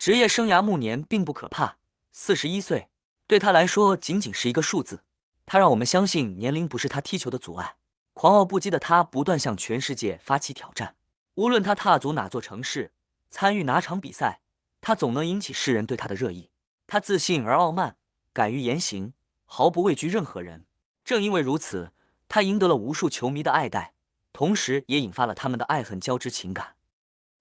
职业生涯暮年并不可怕，41岁对他来说仅仅是一个数字。他让我们相信年龄不是他踢球的阻碍。狂傲不羁的他不断向全世界发起挑战，无论他踏足哪座城市，参与哪场比赛，他总能引起世人对他的热议。他自信而傲慢，敢于言行，毫不畏惧任何人。正因为如此，他赢得了无数球迷的爱戴，同时也引发了他们的爱恨交织情感。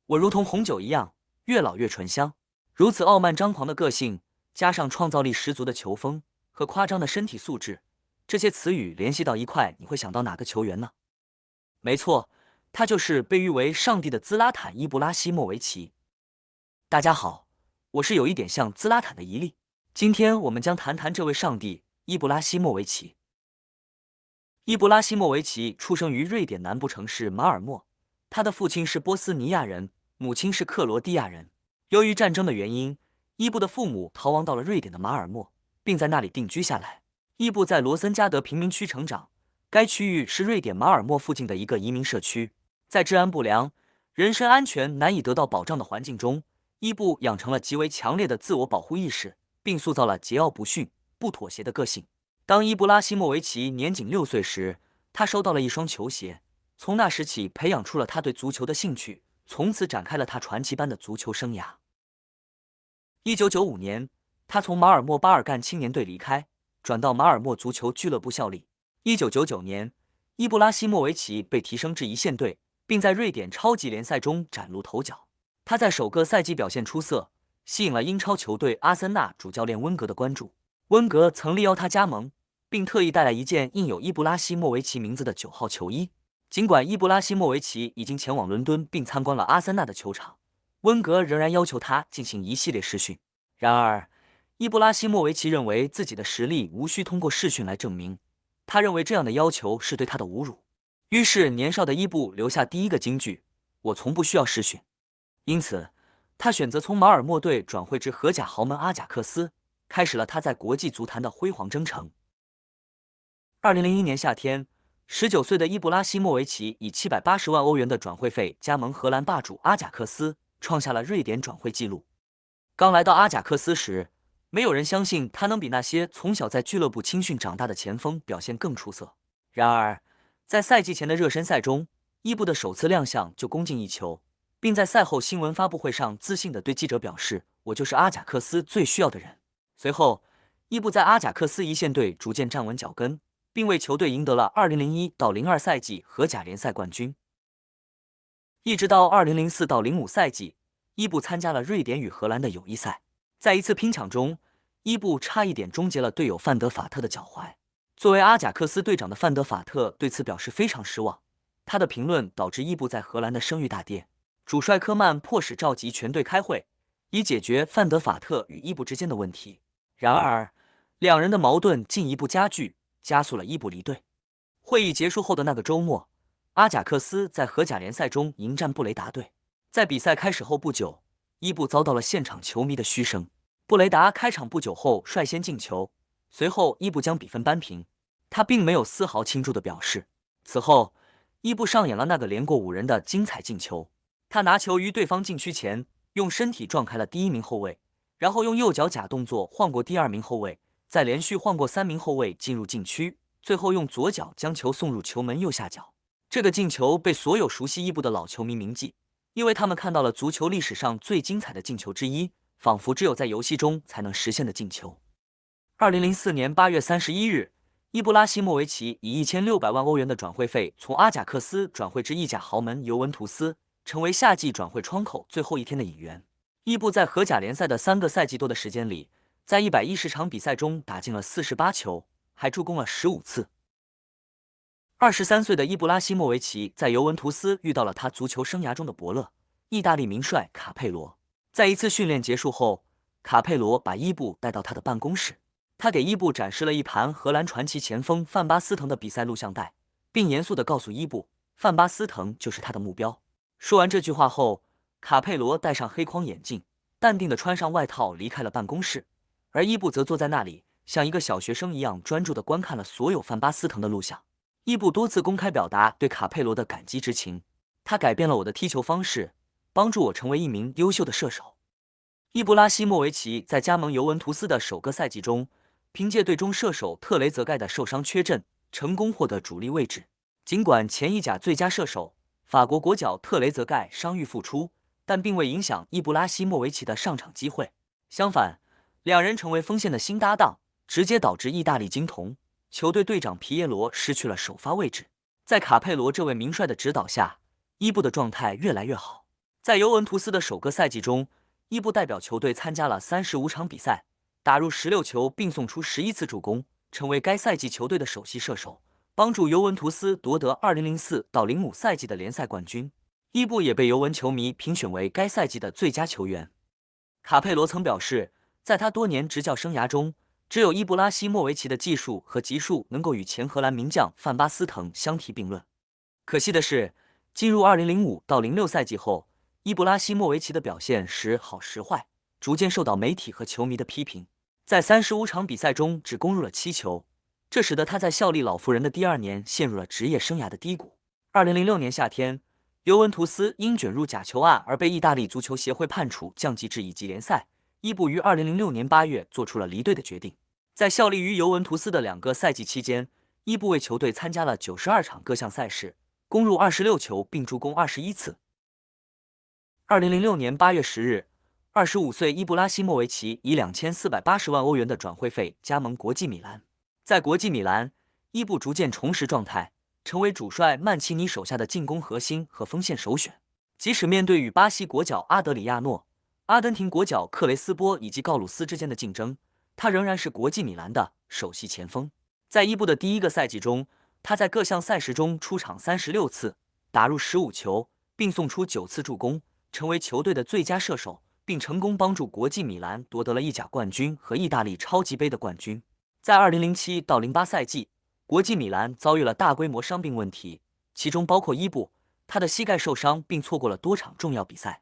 我如同红酒一样，越老越醇香。如此傲慢张狂的个性，加上创造力十足的球风和夸张的身体素质，这些词语联系到一块，你会想到哪个球员呢？没错，他就是被誉为上帝的兹拉坦·伊布拉希莫维奇。大家好，我是有一点像兹拉坦的伊利。今天我们将谈谈这位上帝伊布拉希莫维奇。伊布拉希莫维奇出生于瑞典南部城市马尔默，他的父亲是波斯尼亚人，母亲是克罗地亚人。由于战争的原因，伊布的父母逃亡到了瑞典的马尔默，并在那里定居下来。伊布在罗森加德贫民区成长，该区域是瑞典马尔默附近的一个移民社区。在治安不良、人身安全难以得到保障的环境中，伊布养成了极为强烈的自我保护意识，并塑造了桀骜不驯、不妥协的个性。当伊布拉希莫维奇年仅6岁时，他收到了一双球鞋，从那时起培养出了他对足球的兴趣，从此展开了他传奇般的足球生涯。1995年，他从马尔默巴尔干青年队离开，转到马尔默足球俱乐部效力。1999年，伊布拉希莫维奇被提升至一线队，并在瑞典超级联赛中崭露头角。他在首个赛季表现出色，吸引了英超球队阿森纳主教练温格的关注。温格曾力邀他加盟，并特意带来一件印有伊布拉希莫维奇名字的9号球衣。尽管伊布拉希莫维奇已经前往伦敦并参观了阿森纳的球场，温格仍然要求他进行一系列试训。然而，伊布拉希莫维奇认为自己的实力无需通过试训来证明，他认为这样的要求是对他的侮辱。于是，年少的伊布留下第一个金句：“我从不需要试训。”因此，他选择从马尔默队转会至荷甲豪门阿贾克斯，开始了他在国际足坛的辉煌征程。2001年夏天，19岁的伊布拉希莫维奇以780万欧元的转会费加盟荷兰霸主阿贾克斯，创下了瑞典转会纪录。刚来到阿贾克斯时，没有人相信他能比那些从小在俱乐部青训长大的前锋表现更出色。然而，在赛季前的热身赛中，伊布的首次亮相就攻进一球，并在赛后新闻发布会上自信地对记者表示：“我就是阿贾克斯最需要的人。”随后，伊布在阿贾克斯一线队逐渐站稳脚跟，并为球队赢得了2001到02赛季荷甲联赛冠军。一直到2004到05赛季，伊布参加了瑞典与荷兰的友谊赛。在一次拼抢中，伊布差一点终结了队友范德法特的脚踝。作为阿贾克斯队长的范德法特对此表示非常失望，他的评论导致伊布在荷兰的声誉大跌。主帅科曼迫使召集全队开会，以解决范德法特与伊布之间的问题。然而，两人的矛盾进一步加剧，加速了伊布离队。会议结束后的那个周末，阿贾克斯在荷甲联赛中迎战布雷达队。在比赛开始后不久，伊布遭到了现场球迷的嘘声。布雷达开场不久后率先进球，随后伊布将比分扳平，他并没有丝毫庆祝的表示。此后，伊布上演了那个连过5人的精彩进球。他拿球于对方禁区前，用身体撞开了第1名后卫，然后用右脚假动作晃过第2名后卫，再连续晃过3名后卫进入禁区，最后用左脚将球送入球门右下角。这个进球被所有熟悉伊布的老球迷铭记，因为他们看到了足球历史上最精彩的进球之一，仿佛只有在游戏中才能实现的进球。2004年8月31日，伊布拉希莫维奇以1600万欧元的转会费从阿贾克斯转会至意甲豪门尤文图斯，成为夏季转会窗口最后一天的引援。伊布在荷甲联赛的3个赛季多的时间里，在110场比赛中打进了48球，还助攻了15次。23岁的伊布拉希莫维奇在尤文图斯遇到了他足球生涯中的伯乐，意大利名帅卡佩罗。在一次训练结束后，卡佩罗把伊布带到他的办公室，他给伊布展示了一盘荷兰传奇前锋范巴斯滕的比赛录像带，并严肃地告诉伊布，范巴斯滕就是他的目标。说完这句话后，卡佩罗戴上黑框眼镜，淡定地穿上外套离开了办公室，而伊布则坐在那里，像一个小学生一样专注地观看了所有范巴斯滕的录像。伊布多次公开表达对卡佩罗的感激之情，他改变了我的踢球方式，帮助我成为一名优秀的射手。伊布拉希莫维奇在加盟尤文图斯的首个赛季中，凭借队中射手特雷泽盖的受伤缺阵，成功获得主力位置。尽管前意甲最佳射手法国国脚特雷泽盖伤愈复出，但并未影响伊布拉希莫维奇的上场机会。相反，两人成为锋线的新搭档，直接导致意大利金童球队队长皮耶罗失去了首发位置。在卡佩罗这位名帅的指导下，伊布的状态越来越好。在尤文图斯的首个赛季中，伊布代表球队参加了35场比赛，打入16球，并送出11次助攻，成为该赛季球队的首席射手，帮助尤文图斯夺得2004-05赛季的联赛冠军。伊布也被尤文球迷评选为该赛季的最佳球员。卡佩罗曾表示，在他多年执教生涯中，只有伊布拉希莫维奇的技术和级数能够与前荷兰名将范巴斯滕相提并论。可惜的是，进入2005-06赛季后，伊布拉希莫维奇的表现时好时坏，逐渐受到媒体和球迷的批评。在35场比赛中只攻入了7球，这使得他在效力老妇人的第2年陷入了职业生涯的低谷。2006年夏天，尤文图斯因卷入假球案而被意大利足球协会判处降级至乙级联赛。伊布于2006年8月做出了离队的决定。在效力于尤文图斯的2个赛季期间，伊布为球队参加了92场各项赛事，攻入26球并助攻21次。2006年8月10日，25岁伊布拉希莫维奇以2480万欧元的转会费加盟国际米兰。在国际米兰，伊布逐渐重拾状态，成为主帅曼奇尼手下的进攻核心和锋线首选。即使面对与巴西国脚阿德里亚诺、阿根廷国脚克雷斯波以及告鲁斯之间的竞争，他仍然是国际米兰的首席前锋。在伊布的第1个赛季中，他在各项赛事中出场36次，打入15球，并送出9次助攻，成为球队的最佳射手，并成功帮助国际米兰夺得了意甲冠军和意大利超级杯的冠军。在2007-08赛季，国际米兰遭遇了大规模伤病问题，其中包括伊布，他的膝盖受伤并错过了多场重要比赛。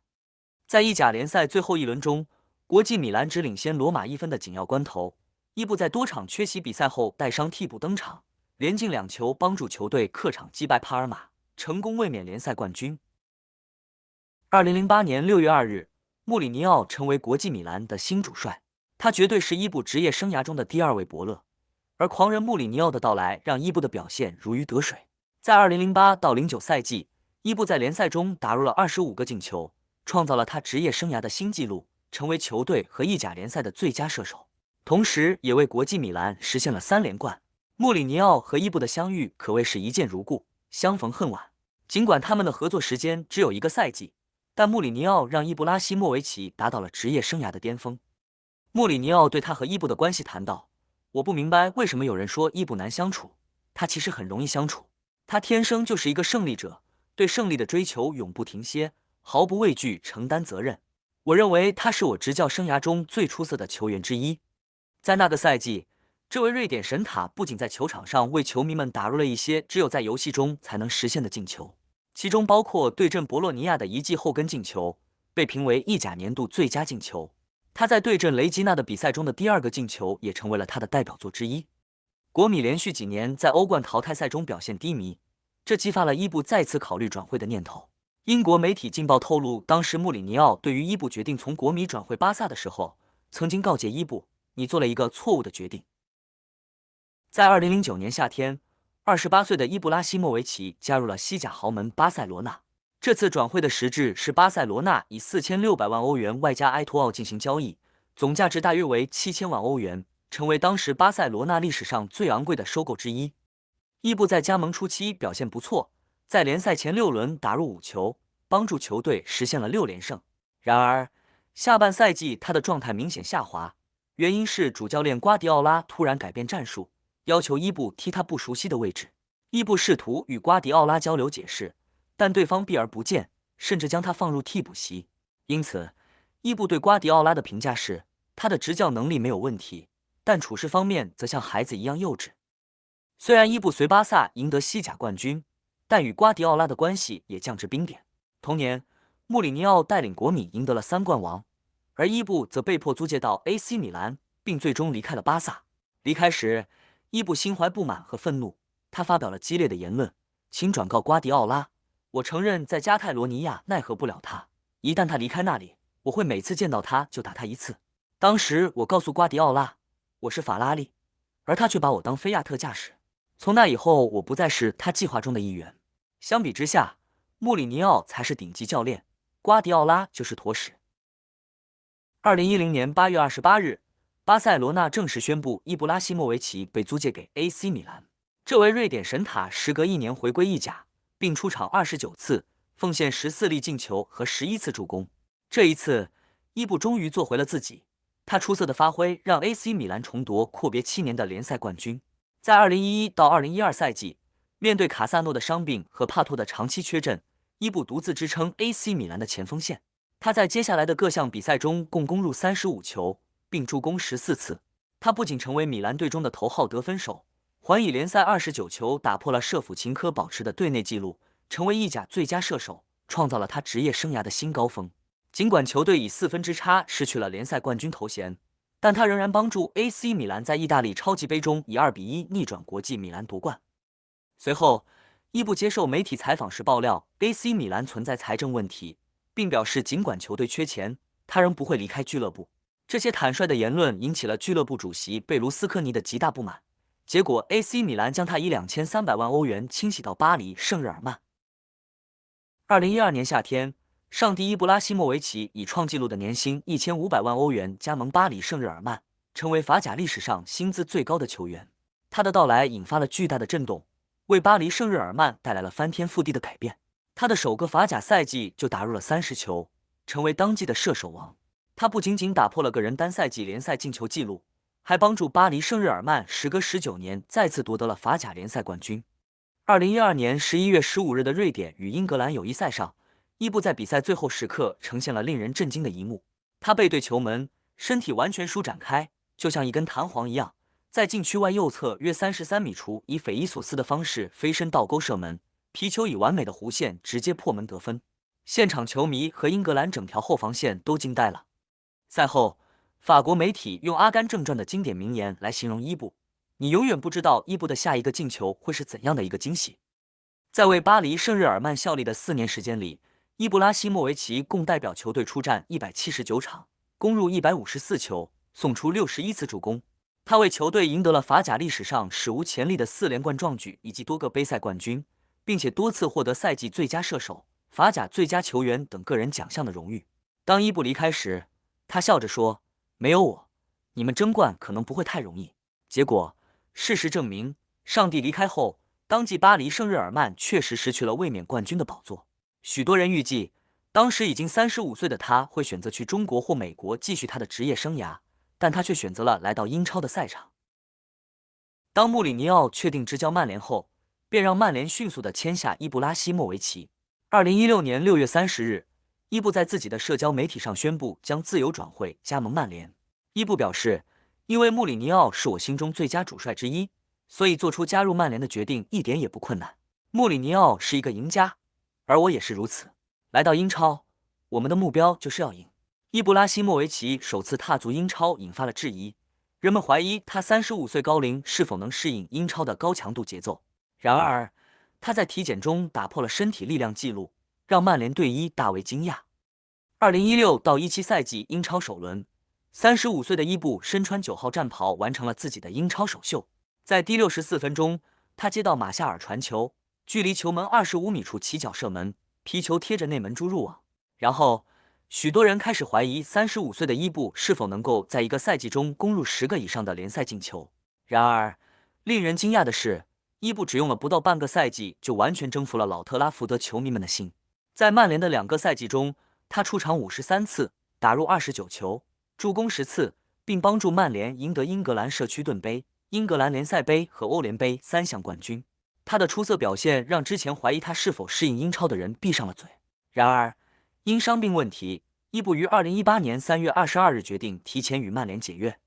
在意甲联赛最后一轮中，国际米兰只领先罗马1分的紧要关头，伊布在多场缺席比赛后带伤替补登场，连进2球，帮助球队客场击败帕尔马，成功卫冕联赛冠军。2008年6月2日，穆里尼奥成为国际米兰的新主帅，他绝对是伊布职业生涯中的第2位伯乐。而狂人穆里尼奥的到来让伊布的表现如鱼得水。在2008-09赛季，伊布在联赛中打入了25个进球，创造了他职业生涯的新纪录，成为球队和意甲联赛的最佳射手，同时也为国际米兰实现了3连冠。穆里尼奥和伊布的相遇可谓是一见如故，相逢恨晚。尽管他们的合作时间只有1个赛季，但穆里尼奥让伊布拉希莫维奇达到了职业生涯的巅峰。穆里尼奥对他和伊布的关系谈到，我不明白为什么有人说伊布难相处，他其实很容易相处。他天生就是一个胜利者，对胜利的追求永不停歇，毫不畏惧承担责任。我认为他是我执教生涯中最出色的球员之一。在那个赛季，这位瑞典神塔不仅在球场上为球迷们打入了一些只有在游戏中才能实现的进球，其中包括对阵博洛尼亚的一记后跟进球，被评为意甲年度最佳进球。他在对阵雷吉纳的比赛中的第2个进球也成为了他的代表作之一。国米连续几年在欧冠淘汰赛中表现低迷，这激发了伊布再次考虑转会的念头。英国媒体劲报透露，当时穆里尼奥对于伊布决定从国米转会巴萨的时候，曾经告诫伊布，你做了一个错误的决定。在2009年夏天，28岁的伊布拉希莫维奇加入了西甲豪门巴塞罗那。这次转会的实质是巴塞罗那以4600万欧元外加埃托奥进行交易，总价值大约为7000万欧元，成为当时巴塞罗那历史上最昂贵的收购之一。伊布在加盟初期表现不错，在联赛前6轮打入5球，帮助球队实现了6连胜。然而，下半赛季他的状态明显下滑，原因是主教练瓜迪奥拉突然改变战术，要求伊布踢他不熟悉的位置。伊布试图与瓜迪奥拉交流解释，但对方避而不见，甚至将他放入替补席。因此，伊布对瓜迪奥拉的评价是，他的执教能力没有问题，但处事方面则像孩子一样幼稚。虽然伊布随巴萨赢得西甲冠军，但与瓜迪奥拉的关系也降至冰点。同年，穆里尼奥带领国米赢得了3冠王，而伊布则被迫租借到 AC 米兰，并最终离开了巴萨。离开时，伊布心怀不满和愤怒，他发表了激烈的言论，请转告瓜迪奥拉，我承认在加泰罗尼亚奈何不了他，一旦他离开那里，我会每次见到他就打他一次。当时我告诉瓜迪奥拉，我是法拉利，而他却把我当菲亚特驾驶。从那以后，我不再是他计划中的一员。相比之下，穆里尼奥才是顶级教练，瓜迪奥拉就是坨屎。2010年8月28日，巴塞罗那正式宣布伊布拉希莫维奇被租借给 AC 米兰。这位瑞典神塔时隔1年回归意甲，并出场29次，奉献14粒进球和11次助攻。这一次，伊布终于做回了自己。他出色的发挥让 AC 米兰重夺阔别7年的联赛冠军。在2011到2012赛季，面对卡萨诺的伤病和帕托的长期缺阵，伊布独自支撑 AC 米兰的前锋线。他在接下来的各项比赛中共攻入35球，并助攻14次。他不仅成为米兰队中的头号得分手，还以联赛29球打破了舍甫琴科保持的队内纪录，成为意甲最佳射手，创造了他职业生涯的新高峰。尽管球队以4分之差失去了联赛冠军头衔，但他仍然帮助 AC 米兰在意大利超级杯中以2-1逆转国际米兰夺冠。随后，伊布接受媒体采访时爆料 AC 米兰存在财政问题，并表示尽管球队缺钱，他仍不会离开俱乐部。这些坦率的言论引起了俱乐部主席贝卢斯科尼的极大不满，结果 AC 米兰将他以2300万欧元清洗到巴黎圣日耳曼。2012年夏天，上帝伊布拉希莫维奇以创纪录的年薪1500万欧元加盟巴黎圣日耳曼，成为法甲历史上薪资最高的球员。他的到来引发了巨大的震动，为巴黎圣日耳曼带来了翻天覆地的改变。他的首个法甲赛季就打入了30球，成为当季的射手王。他不仅仅打破了个人单赛季联赛进球纪录，还帮助巴黎圣日耳曼时隔19年再次夺得了法甲联赛冠军。2012年11月15日的瑞典与英格兰友谊赛上，伊布在比赛最后时刻呈现了令人震惊的一幕。他背对球门，身体完全舒展开，就像一根弹簧一样，在禁区外右侧约33米处以匪夷所思的方式飞身倒钩射门，皮球以完美的弧线直接破门得分。现场球迷和英格兰整条后防线都惊呆了。赛后，法国媒体用《阿甘正传》的经典名言来形容伊布：你永远不知道伊布的下一个进球会是怎样的一个惊喜。在为巴黎圣日耳曼效力的4年时间里，伊布拉希莫维奇共代表球队出战179场，攻入154球，送出61次助攻。他为球队赢得了法甲历史上史无前例的4连冠壮举以及多个杯赛冠军，并且多次获得赛季最佳射手、法甲最佳球员等个人奖项的荣誉。当伊布离开时，他笑着说：“没有我，你们争冠可能不会太容易。”结果，事实证明，上帝离开后，当季巴黎圣日耳曼确实失去了卫冕冠军的宝座。许多人预计，当时已经35岁的他会选择去中国或美国继续他的职业生涯，但他却选择了来到英超的赛场。当穆里尼奥确定执教曼联后，便让曼联迅速地签下伊布拉希莫维奇。2016年6月30日，伊布在自己的社交媒体上宣布将自由转会加盟曼联。伊布表示，因为穆里尼奥是我心中最佳主帅之一，所以做出加入曼联的决定一点也不困难。穆里尼奥是一个赢家，而我也是如此。来到英超，我们的目标就是要赢。伊布拉希莫维奇首次踏足英超引发了质疑，人们怀疑他35岁高龄是否能适应英超的高强度节奏。然而，他在体检中打破了身体力量纪录，让曼联队医大为惊讶。2016到17赛季英超首轮，35岁的伊布身穿9号战袍完成了自己的英超首秀。在第64分钟，他接到马夏尔传球，距离球门25米处起脚射门，皮球贴着内门柱入网。然后，许多人开始怀疑35岁的伊布是否能够在一个赛季中攻入10个以上的联赛进球。然而，令人惊讶的是，伊布只用了不到半个赛季就完全征服了老特拉福德球迷们的心。在曼联的2个赛季中，他出场53次，打入29球，助攻10次，并帮助曼联赢得英格兰社区盾杯、英格兰联赛杯和欧联杯3项冠军。他的出色表现让之前怀疑他是否适应英超的人闭上了嘴。然而，因伤病问题，伊布于2018年3月22日决定提前与曼联解约。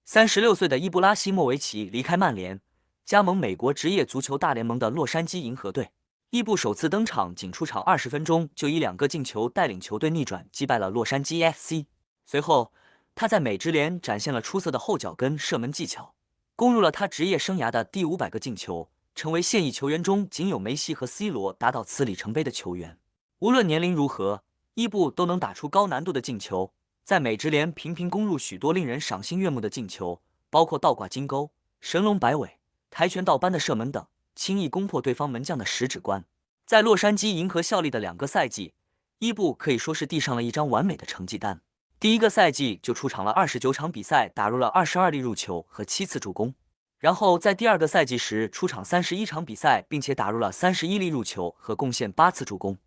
36岁的伊布拉希莫维奇离开曼联，加盟美国职业足球大联盟的洛杉矶银河队。伊布首次登场仅出场20分钟，就以2个进球带领球队逆转击败了洛杉矶 FC。随后，他在美职联展现了出色的后脚跟射门技巧，攻入了他职业生涯的第500个进球，成为现役球员中仅有梅西和 C 罗达到此里程碑的球员。无论年龄如何，伊布都能打出高难度的进球，在美职联频频攻入许多令人赏心悦目的进球，包括倒挂金钩、神龙摆尾、跆拳道般的射门等，轻易攻破对方门将的十指关。在洛杉矶银河效力的2个赛季，伊布可以说是递上了一张完美的成绩单。第一个赛季就出场了29场比赛，打入了22粒入球和7次助攻。然后在第2个赛季时出场31场比赛，并且打入了31粒入球和贡献8次助攻。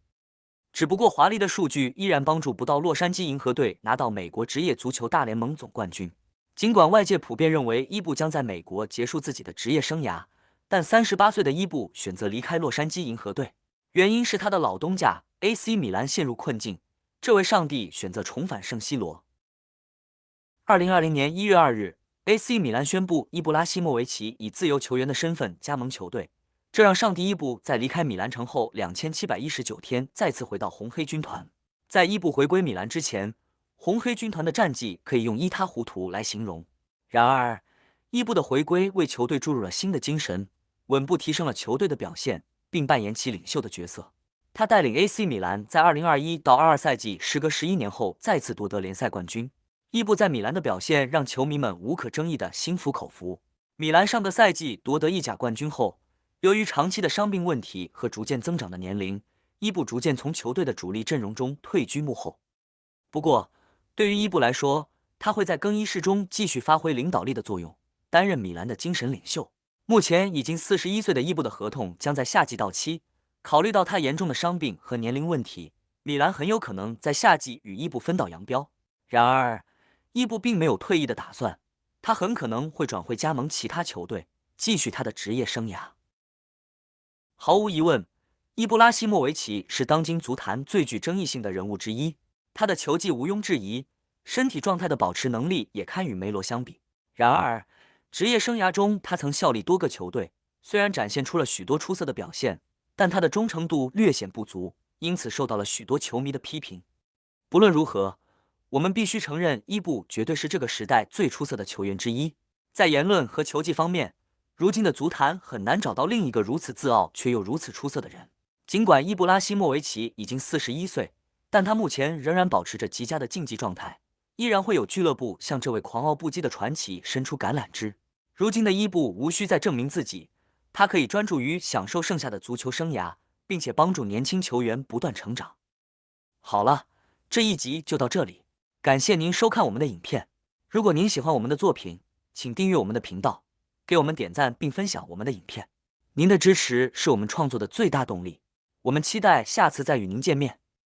只不过华丽的数据依然帮助不到洛杉矶银河队拿到美国职业足球大联盟总冠军。尽管外界普遍认为伊布将在美国结束自己的职业生涯，但38岁的伊布选择离开洛杉矶银河队，原因是他的老东家 AC 米兰陷入困境，这位上帝选择重返圣西罗。2020年1月2日 AC 米兰宣布伊布拉希莫维奇以自由球员的身份加盟球队，这让上帝伊布在离开米兰城后2719天再次回到红黑军团。在伊布回归米兰之前，红黑军团的战绩可以用一塌糊涂来形容。然而，伊布的回归为球队注入了新的精神，稳步提升了球队的表现，并扮演起领袖的角色。他带领 AC 米兰在2021到22赛季时隔11年后再次夺得联赛冠军。伊布在米兰的表现让球迷们无可争议的心服口服。米兰上个赛季夺得意甲冠军后，由于长期的伤病问题和逐渐增长的年龄，伊布逐渐从球队的主力阵容中退居幕后。不过，对于伊布来说，他会在更衣室中继续发挥领导力的作用，担任米兰的精神领袖。目前已经41岁的伊布的合同将在夏季到期，考虑到他严重的伤病和年龄问题，米兰很有可能在夏季与伊布分道扬镳。然而，伊布并没有退役的打算，他很可能会转会加盟其他球队，继续他的职业生涯。毫无疑问，伊布拉希莫维奇是当今足坛最具争议性的人物之一。他的球技毋庸置疑，身体状态的保持能力也堪与梅罗相比。然而，职业生涯中他曾效力多个球队，虽然展现出了许多出色的表现，但他的忠诚度略显不足，因此受到了许多球迷的批评。不论如何，我们必须承认伊布绝对是这个时代最出色的球员之一。在言论和球技方面，如今的足坛很难找到另一个如此自傲却又如此出色的人。尽管伊布拉希莫维奇已经41岁，但他目前仍然保持着极佳的竞技状态，依然会有俱乐部向这位狂傲不羁的传奇伸出橄榄枝。如今的伊布无需再证明自己，他可以专注于享受剩下的足球生涯，并且帮助年轻球员不断成长。好了，这一集就到这里。感谢您收看我们的影片。如果您喜欢我们的作品，请订阅我们的频道，给我们点赞并分享我们的影片。您的支持是我们创作的最大动力。我们期待下次再与您见面。